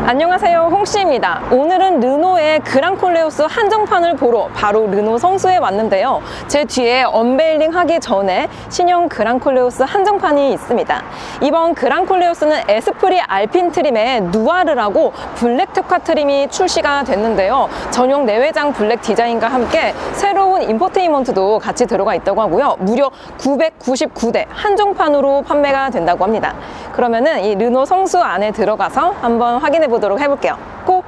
안녕하세요, 홍씨입니다. 오늘은 르노의 그랑콜레오스 한정판을 보러 바로 르노 성수에 왔는데요. 제 뒤에 언베일링 하기 전에 신형 그랑콜레오스 한정판이 있습니다. 이번 그랑콜레오스는 에스프리 알핀 트림의 누아르라고 블랙 특화 트림이 출시가 됐는데요. 전용 내외장 블랙 디자인과 함께 새로운 인포테인먼트도 같이 들어가 있다고 하고요. 무려 999대 한정판으로 판매가 된다고 합니다. 그러면은 이 르노 성수 안에 들어가서 한번 확인해 보도록 해볼게요. 고!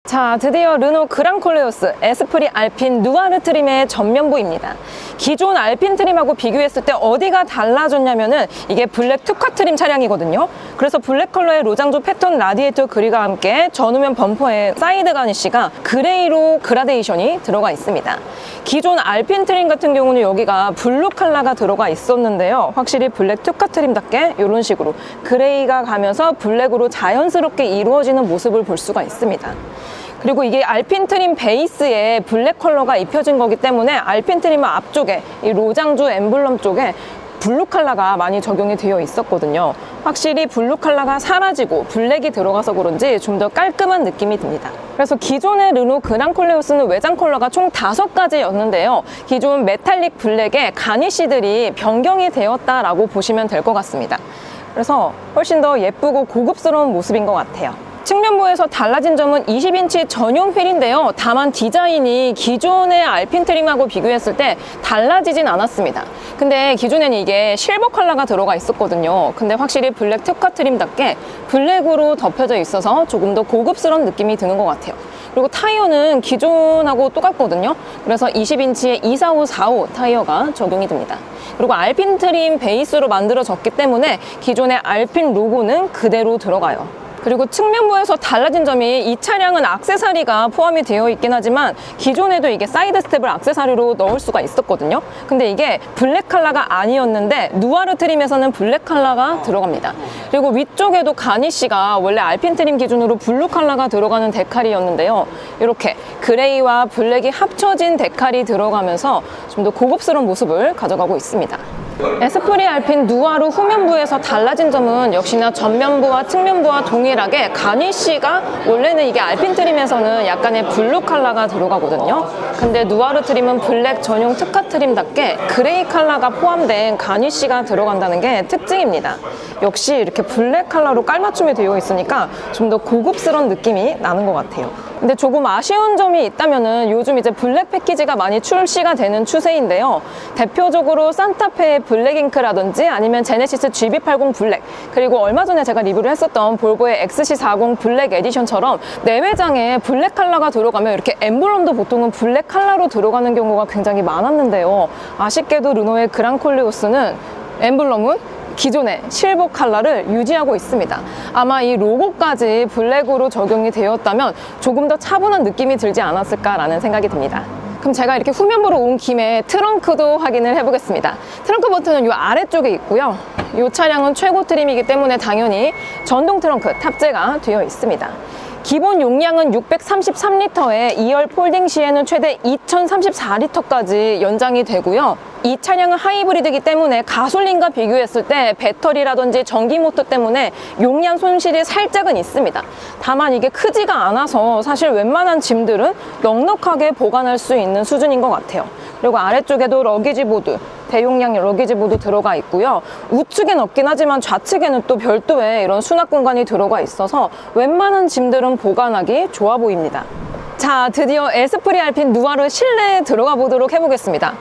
자, 드디어 르노 그랑콜레오스 에스프리 알핀 누아르 트림의 전면부입니다. 기존 알핀 트림하고 비교했을 때 어디가 달라졌냐면은 이게 블랙 특화 트림 차량이거든요. 그래서 블랙 컬러의 로장조 패턴 라디에이터 그릴과 함께 전후면 범퍼에 사이드 가니쉬가 그레이로 그라데이션이 들어가 있습니다. 기존 알핀 트림 같은 경우는 여기가 블루 컬러가 들어가 있었는데요. 확실히 블랙 특화 트림답게 이런 식으로 그레이가 가면서 블랙으로 자연스럽게 이루어지는 모습을 볼 수가 있습니다. 그리고 이게 알핀 트림 베이스에 블랙 컬러가 입혀진 거기 때문에 알핀 트림 앞쪽에 이 로장주 엠블럼 쪽에 블루 컬러가 많이 적용이 되어 있었거든요. 확실히 블루 컬러가 사라지고 블랙이 들어가서 그런지 좀 더 깔끔한 느낌이 듭니다. 그래서 기존의 르노 그랑콜레오스는 외장 컬러가 총 5가지였는데요. 기존 메탈릭 블랙에 가니쉬들이 변경이 되었다라고 보시면 될 것 같습니다. 그래서 훨씬 더 예쁘고 고급스러운 모습인 것 같아요. 측면부에서 달라진 점은 20인치 전용 휠인데요. 다만 디자인이 기존의 알핀 트림하고 비교했을 때 달라지진 않았습니다. 근데 기존에는 이게 실버 컬러가 들어가 있었거든요. 근데 확실히 블랙 특화 트림답게 블랙으로 덮여져 있어서 조금 더 고급스러운 느낌이 드는 것 같아요. 그리고 타이어는 기존하고 똑같거든요. 그래서 20인치의 245, 45 타이어가 적용이 됩니다. 그리고 알핀 트림 베이스로 만들어졌기 때문에 기존의 알핀 로고는 그대로 들어가요. 그리고 측면부에서 달라진 점이 이 차량은 액세서리가 포함이 되어 있긴 하지만 기존에도 이게 사이드 스텝을 액세서리로 넣을 수가 있었거든요. 근데 이게 블랙 컬러가 아니었는데 누아르 트림에서는 블랙 컬러가 들어갑니다. 그리고 위쪽에도 가니쉬가 원래 알핀 트림 기준으로 블루 컬러가 들어가는 데칼이었는데요. 이렇게 그레이와 블랙이 합쳐진 데칼이 들어가면서 좀 더 고급스러운 모습을 가져가고 있습니다. 에스프리 알핀 누아르 후면부에서 달라진 점은 역시나 전면부와 측면부와 동일하게 가니쉬가 원래는 이게 알핀 트림에서는 약간의 블루 컬러가 들어가거든요. 근데 누아르 트림은 블랙 전용 특화 트림답게 그레이 컬러가 포함된 가니쉬가 들어간다는 게 특징입니다. 역시 이렇게 블랙 컬러로 깔맞춤이 되어 있으니까 좀 더 고급스러운 느낌이 나는 것 같아요. 근데 조금 아쉬운 점이 있다면은 요즘 이제 블랙 패키지가 많이 출시가 되는 추세인데요. 대표적으로 산타페의 블랙잉크라든지 아니면 제네시스 GB80 블랙, 그리고 얼마 전에 제가 리뷰를 했었던 볼보의 XC40 블랙 에디션처럼 내외장에 블랙 컬러가 들어가면 이렇게 엠블럼도 보통은 블랙 컬러로 들어가는 경우가 굉장히 많았는데요. 아쉽게도 르노의 그랑콜레오스는 엠블럼은 기존의 실버 컬러를 유지하고 있습니다. 아마 이 로고까지 블랙으로 적용이 되었다면 조금 더 차분한 느낌이 들지 않았을까라는 생각이 듭니다. 그럼 제가 이렇게 후면부로 온 김에 트렁크도 확인을 해보겠습니다. 트렁크 버튼은 이 아래쪽에 있고요. 이 차량은 최고 트림이기 때문에 당연히 전동 트렁크 탑재가 되어 있습니다. 기본 용량은 633리터에 2열 폴딩 시에는 최대 2034리터까지 연장이 되고요. 이 차량은 하이브리드이기 때문에 가솔린과 비교했을 때 배터리라든지 전기 모터 때문에 용량 손실이 살짝은 있습니다. 다만 이게 크지가 않아서 사실 웬만한 짐들은 넉넉하게 보관할 수 있는 수준인 것 같아요. 그리고 아래쪽에도 러기지 보드, 대용량 러기지 보드 들어가 있고요. 우측엔 없긴 하지만 좌측에는 또 별도의 이런 수납 공간이 들어가 있어서 웬만한 짐들은 보관하기 좋아 보입니다. 자, 드디어 에스프리 알핀 누아르 실내에 들어가 보도록 해보겠습니다.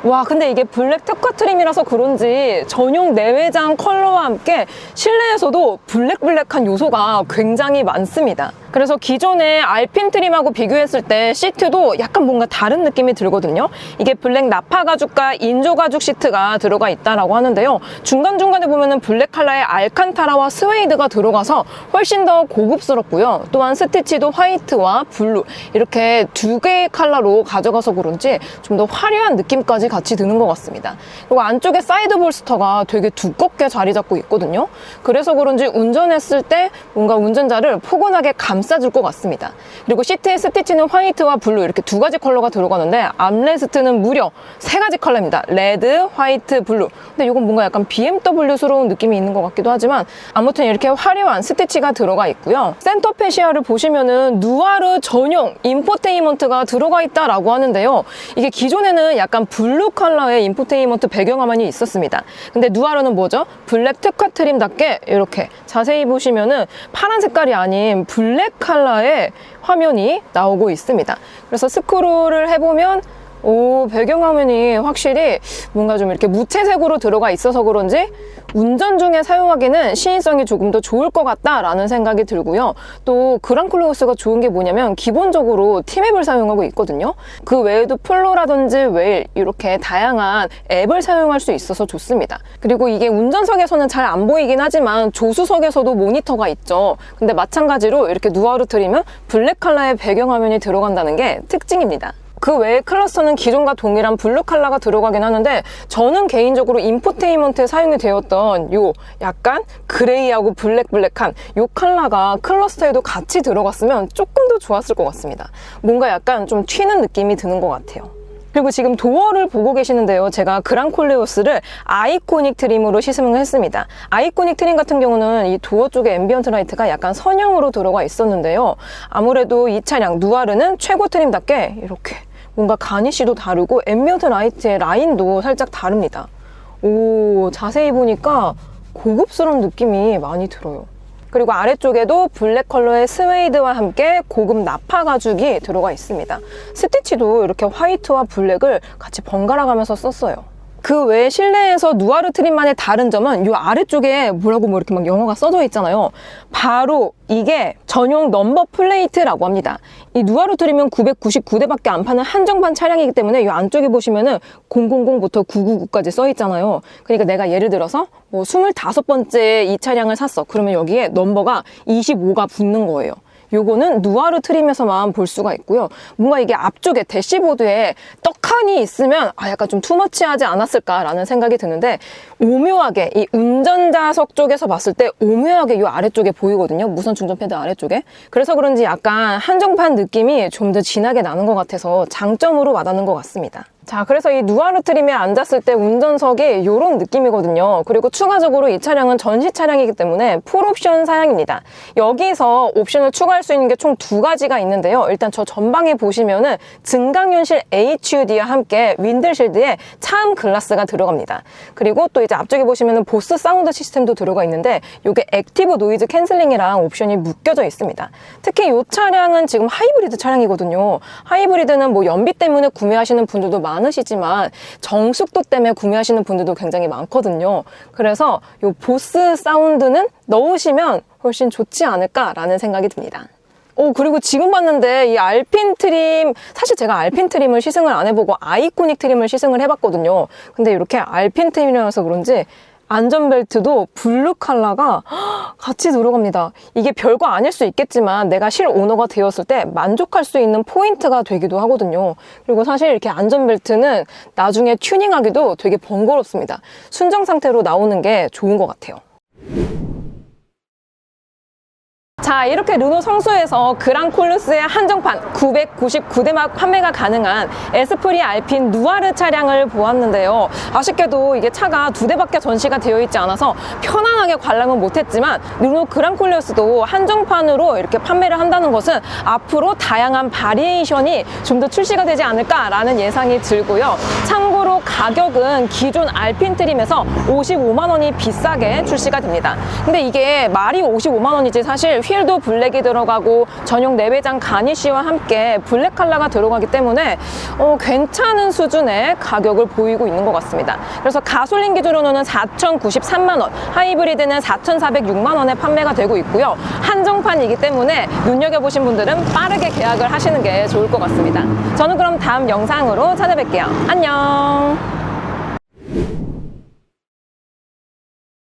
와, 근데 이게 블랙 특화 트림이라서 그런지 전용 내외장 컬러와 함께 실내에서도 블랙블랙한 요소가 굉장히 많습니다. 그래서 기존의 알핀 트림하고 비교했을 때 시트도 약간 뭔가 다른 느낌이 들거든요. 이게 블랙 나파 가죽과 인조 가죽 시트가 들어가 있다라고 하는데요. 중간중간에 보면은 블랙 컬러의 알칸타라와 스웨이드가 들어가서 훨씬 더 고급스럽고요. 또한 스티치도 화이트와 블루 이렇게 두 개의 컬러로 가져가서 그런지 좀 더 화려한 느낌까지 같이 드는 것 같습니다. 그리고 안쪽에 사이드 볼스터가 되게 두껍게 자리 잡고 있거든요. 그래서 그런지 운전했을 때 뭔가 운전자를 포근하게 감 감싸줄 것 같습니다. 그리고 시트의 스티치는 화이트와 블루 이렇게 두 가지 컬러가 들어가는데 암레스트는 무려 세 가지 컬러입니다. 레드, 화이트, 블루. 근데 이건 뭔가 약간 BMW스러운 느낌이 있는 것 같기도 하지만 아무튼 이렇게 화려한 스티치가 들어가 있고요. 센터 패시아를 보시면은 누아르 전용 인포테인먼트가 들어가 있다라고 하는데요. 이게 기존에는 약간 블루 컬러의 인포테인먼트 배경화면이 있었습니다. 근데 누아르는 뭐죠? 블랙 특화 트림답게 이렇게 자세히 보시면은 파란 색깔이 아닌 블랙 컬러의 화면이 나오고 있습니다. 그래서 스크롤을 해보면 배경화면이 확실히 뭔가 좀 이렇게 무채색으로 들어가 있어서 그런지 운전 중에 사용하기는 시인성이 조금 더 좋을 것 같다라는 생각이 들고요. 또 그랑클로우스가 좋은 게 뭐냐면 기본적으로 T맵을 사용하고 있거든요. 그 외에도 플로라든지 웨일 이렇게 다양한 앱을 사용할 수 있어서 좋습니다. 그리고 이게 운전석에서는 잘 안 보이긴 하지만 조수석에서도 모니터가 있죠. 근데 마찬가지로 이렇게 누아르 트림은 블랙 컬러의 배경화면이 들어간다는 게 특징입니다. 그 외에 클러스터는 기존과 동일한 블루 컬러가 들어가긴 하는데 저는 개인적으로 인포테인먼트에 사용이 되었던 요 약간 그레이하고 블랙한 요 컬러가 클러스터에도 같이 들어갔으면 조금 더 좋았을 것 같습니다. 뭔가 약간 좀 튀는 느낌이 드는 것 같아요. 그리고 지금 도어를 보고 계시는데요. 제가 그랑콜레오스를 아이코닉 트림으로 시승을 했습니다. 아이코닉 트림 같은 경우는 이 도어 쪽에 앰비언트 라이트가 약간 선형으로 들어가 있었는데요. 아무래도 이 차량 누아르는 최고 트림답게 이렇게 뭔가 가니쉬도 다르고 앰비언트 라이트의 라인도 살짝 다릅니다. 자세히 보니까 고급스러운 느낌이 많이 들어요. 그리고 아래쪽에도 블랙 컬러의 스웨이드와 함께 고급 나파 가죽이 들어가 있습니다. 스티치도 이렇게 화이트와 블랙을 같이 번갈아 가면서 썼어요. 그 외에 실내에서 누아르 트림만의 다른 점은 이 아래쪽에 뭐라고 이렇게 막 영어가 써져 있잖아요. 바로 이게 전용 넘버 플레이트라고 합니다. 이 누아르 트림은 999대밖에 안 파는 한정판 차량이기 때문에 이 안쪽에 보시면은 000부터 999까지 써 있잖아요. 그러니까 내가 예를 들어서 뭐 25번째 이 차량을 샀어. 그러면 여기에 넘버가 25가 붙는 거예요. 요거는 누아르 트림에서만 볼 수가 있고요. 뭔가 이게 앞쪽에 대시보드에 떡하니 있으면 약간 좀 투머치하지 않았을까라는 생각이 드는데 오묘하게 이 운전자석 쪽에서 봤을 때 오묘하게 요 아래쪽에 보이거든요. 무선 충전 패드 아래쪽에. 그래서 그런지 약간 한정판 느낌이 좀 더 진하게 나는 것 같아서 장점으로 와닿는 것 같습니다. 자, 그래서 이 누아르 트림에 앉았을 때 운전석이 이런 느낌이거든요. 그리고 추가적으로 이 차량은 전시 차량이기 때문에 풀옵션 사양입니다. 여기서 옵션을 추가할 수 있는 게 총 두 가지가 있는데요. 일단 저 전방에 보시면은 증강현실 HUD와 함께 윈들실드에 차음 글라스가 들어갑니다. 그리고 또 이제 앞쪽에 보시면은 보스 사운드 시스템도 들어가 있는데 이게 액티브 노이즈 캔슬링이랑 옵션이 묶여져 있습니다. 특히 이 차량은 지금 하이브리드 차량이거든요. 하이브리드는 뭐 연비 때문에 구매하시는 분들도 많으시지만 정숙도 때문에 구매하시는 분들도 굉장히 많거든요. 그래서 이 보스 사운드는 넣으시면 훨씬 좋지 않을까라는 생각이 듭니다. 그리고 지금 봤는데 이 알핀 트림, 사실 제가 알핀 트림을 시승을 안 해보고 아이코닉 트림을 시승을 해봤거든요. 근데 이렇게 알핀 트림이라서 그런지 안전벨트도 블루 컬러가 같이 들어갑니다. 이게 별거 아닐 수 있겠지만 내가 실오너가 되었을 때 만족할 수 있는 포인트가 되기도 하거든요. 그리고 사실 이렇게 안전벨트는 나중에 튜닝하기도 되게 번거롭습니다. 순정 상태로 나오는 게 좋은 것 같아요. 자, 이렇게 르노 성수에서 그랑콜루스의 한정판 999대막 판매가 가능한 에스프리 알핀 누아르 차량을 보았는데요. 아쉽게도 이게 차가 2대밖에 전시가 되어 있지 않아서 편안하게 관람은 못했지만 르노 그랑콜루스도 한정판으로 이렇게 판매를 한다는 것은 앞으로 다양한 바리에이션이 좀 더 출시가 되지 않을까라는 예상이 들고요. 참고로 가격은 기존 알핀 트림에서 55만 원이 비싸게 출시가 됩니다. 근데 이게 말이 55만 원이지 사실 휠도 블랙이 들어가고 전용 내외장 가니쉬와 함께 블랙 컬러가 들어가기 때문에 괜찮은 수준의 가격을 보이고 있는 것 같습니다. 그래서 가솔린 기준으로는 4,093만 원, 하이브리드는 4,406만 원에 판매가 되고 있고요. 한정판이기 때문에 눈여겨보신 분들은 빠르게 계약을 하시는 게 좋을 것 같습니다. 저는 그럼 다음 영상으로 찾아뵐게요. 안녕!